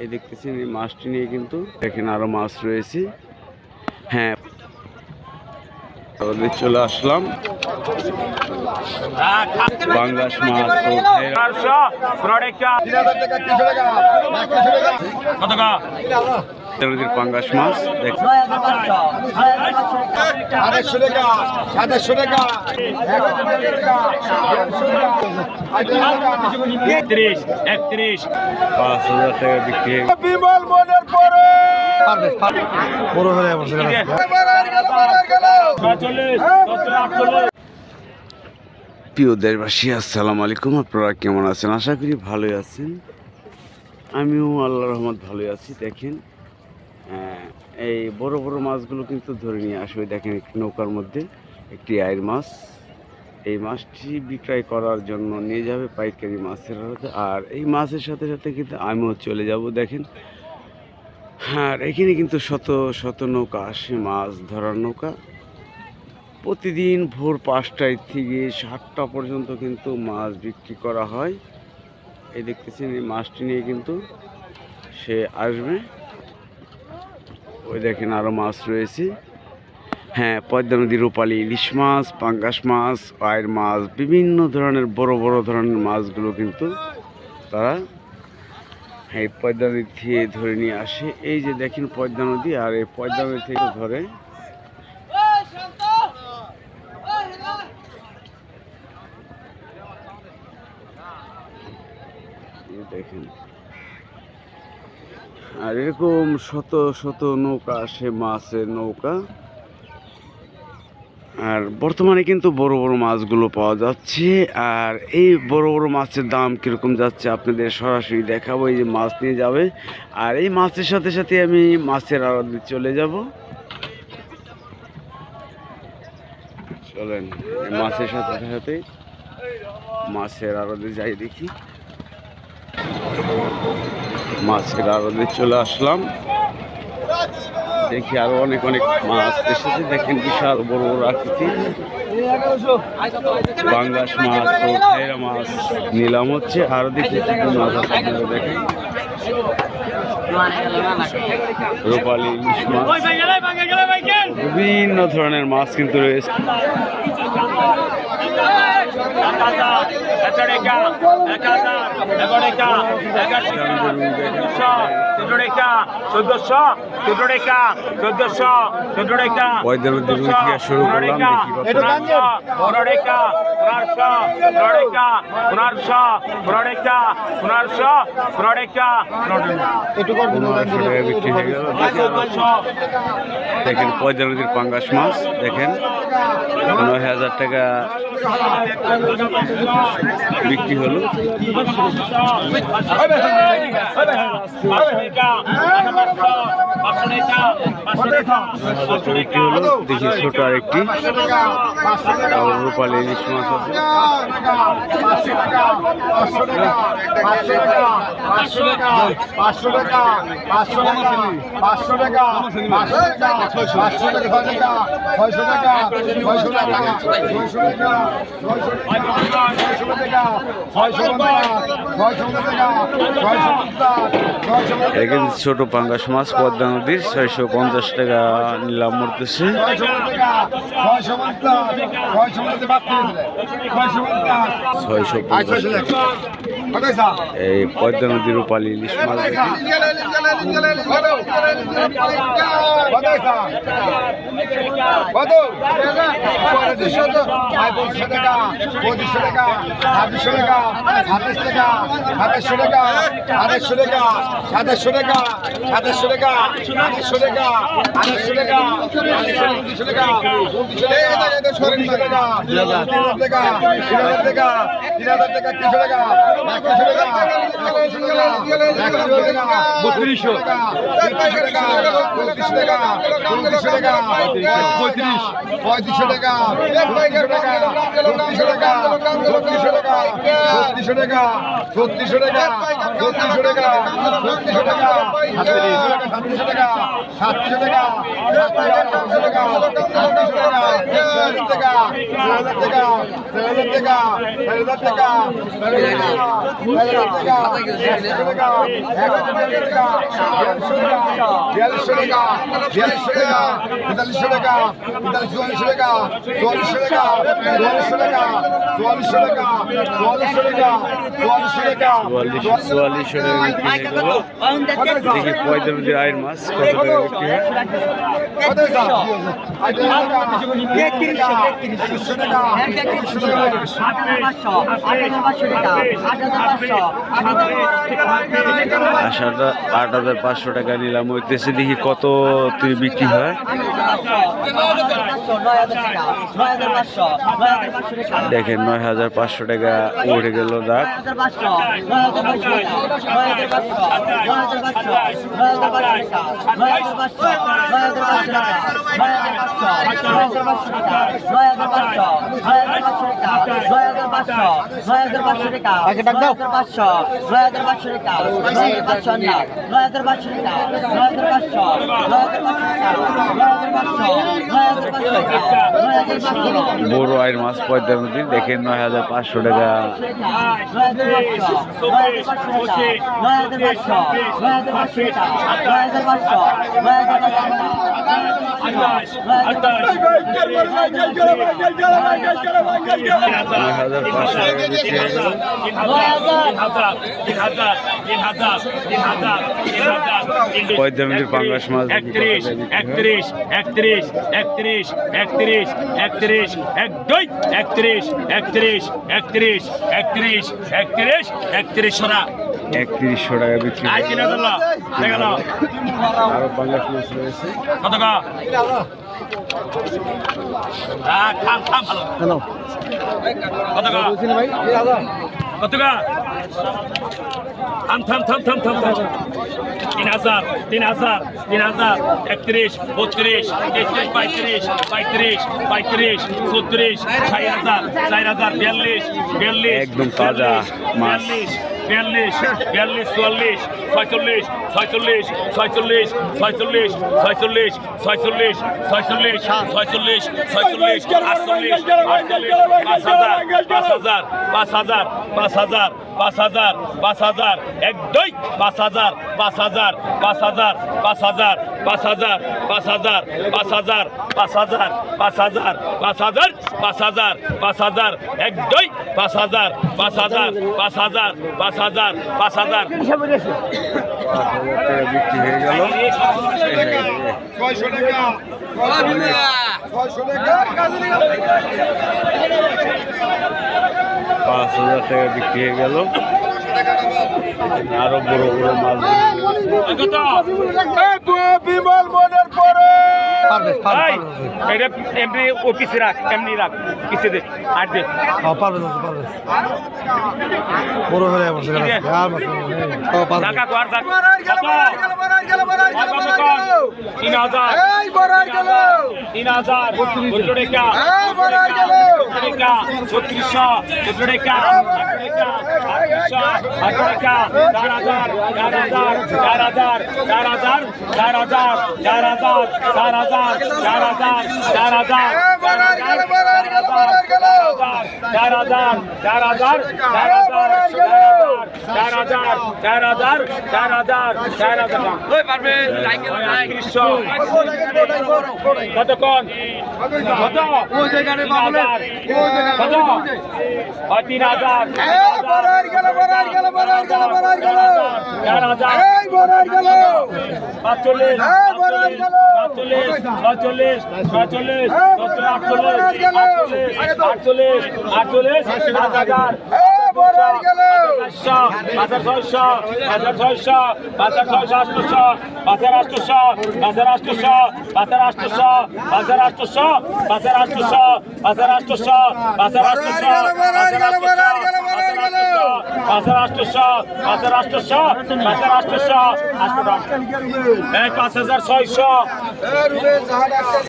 এই দেখতেছেন এই মাছটি নিয়ে কিন্তু দেখেন আরো মাছ রয়েছে। হ্যাঁ, চলে আসলাম বাংলাদেশ মাছ নদীর পাঙ্গাস মাছ দেখেন। টাকা বিক্রি প্রিয় দেশবাসী, আসসালামু আলাইকুম। আপনারা কেমন আছেন? আশা করি ভালোই আছেন। আমিও আল্লাহর রহমত ভালোই আছি। দেখেন এই বড় বড় মাছগুলো কিন্তু ধরে নিয়ে আসবে। দেখেন একটি নৌকার মধ্যে একটি আইর মাছ। এই মাছটি বিক্রয় করার জন্য নিয়ে যাবে পাইকারি মাছের হাতে। আর এই মাছের সাথে সাথে কিন্তু আমিও চলে যাব। দেখেন আর এখানে কিন্তু শত শত নৌকা আসে, মাছ ধরার নৌকা। প্রতিদিন ভোর 5টায় থেকে 7টা পর্যন্ত কিন্তু মাছ বিক্রি করা হয়। এই দেখতেছেন এই মাছটি নিয়ে কিন্তু সে আসবে। ওই দেখেন আরো মাছ রয়েছে। হ্যাঁ, পদ্মা নদীর রূপালী ইলিশ মাছ, পাঙ্গাস মাছ, আয়ের মাছ, বিভিন্ন ধরনের বড় বড় ধরনের মাছগুলো কিন্তু তারা এই পদ্মা নদী থেকে ধরে নিয়ে আসে। এই যে দেখেন পদ্মা নদী, আর এই পদ্মা নদী থেকে ধরে দেখেন। আর এরকম শত শত নৌকা আসে, মাছের নৌকা। আর বর্তমানে কিন্তু বড় বড় মাছগুলো পাওয়া যাচ্ছে। আর এই বড় বড় মাছের দাম কীরকম যাচ্ছে আপনাদের সরাসরি দেখাবো। এই যে মাছ নিয়ে যাবে, আর এই মাছের সাথে সাথে আমি মাছের আড়তে চলে যাব। চলেন মাছের সাথে সাথে মাছের আড়তে যাই দেখি। মাছের আড়তে চলে আসলাম। দেখি আরো অনেক অনেক মাছ এসেছে। দেখেন বিশাল বড় বড় আকৃতি বাংলাদেশ মাছ, খৈরা মাছ নিলাম হচ্ছে। আরো দেখি মাছ আছে, দেখেন রূপালী ইলিশ মাছ, বিভিন্ন ধরনের মাছ কিন্তু রয়েছে। শুরু করলাম বিক্রি হয়ে গেল। দেখেন পদ্মা নদীর পাঙ্গাস মাছ দেখেন 9,000 টাকা বিক্রি হলো। বিক্রি হলো। দেখি ছোট আরেকটি রূপালী ইলিশ মাছ আছে। ছোট পাঙ্গাস মাছ পদ্মা নদীর 650 টাকা নিলাম মরতেছে। এই পদ্মা নদীর রূপালী ইলিশ মাছ দেখি পয়তামতির আয়ের মাছ কত টাকা বিক্রি হয়। আশাটা 8,500 টাকা নিলাম হইতেছে, দেখি কত তুই বিক্রি হয়। দেখেন 9,500 টাকা উঠে গেল দাগ। বড় আয়ের মাছ পয়তামতি দেখেন 9,500 টাকা। পয়তামতির পাঙ্গাস মাছ 31 31 31 31 31 31 31 31 31 31 31 31 সোনা 3100 টাকা বিক্রি হয়। আরো পাঙ্গাস মাছ রয়েছে। কত টাকা? খাম খাম ভালো। হ্যালো কত টাকা? ভাই কত টাকা? থাম থাম থাম থাম থাম থাম 3,000 3,000 3,000 31 32 33 35 35 35 36 6,000 4,000 42 42 একদম তাজা মাছ। 42 42 44 46 46 46 46 46 46 46 46 46 48 5000 5000 5000 5000 5000 এক দুই 5000 5000 5000 5000 5000 5000 5000 5000 5000 5000 5000 5000 এক দুই 5000 5000 5000 5000 5000 টাকা বিক্রি হয়ে গেল। 600 টাকা 5,000 টাকা বিক্রি হয়ে গেল। আরো বড় বড় মাছ বিমল মনের পরে এটা এমনি অফিসে রাখ, এমনি রাখ, কিসে দে আর দে। পারবে বড় হয়ে যাবে জায়গা কর জায়গা 3,000 3,000 বললো টাকা 3600 টাকা 4,000 4,000 4,000 4,000 4,000 4,000 4,000 4,000 4,000 কতক্ষণ কত 3,000 5,600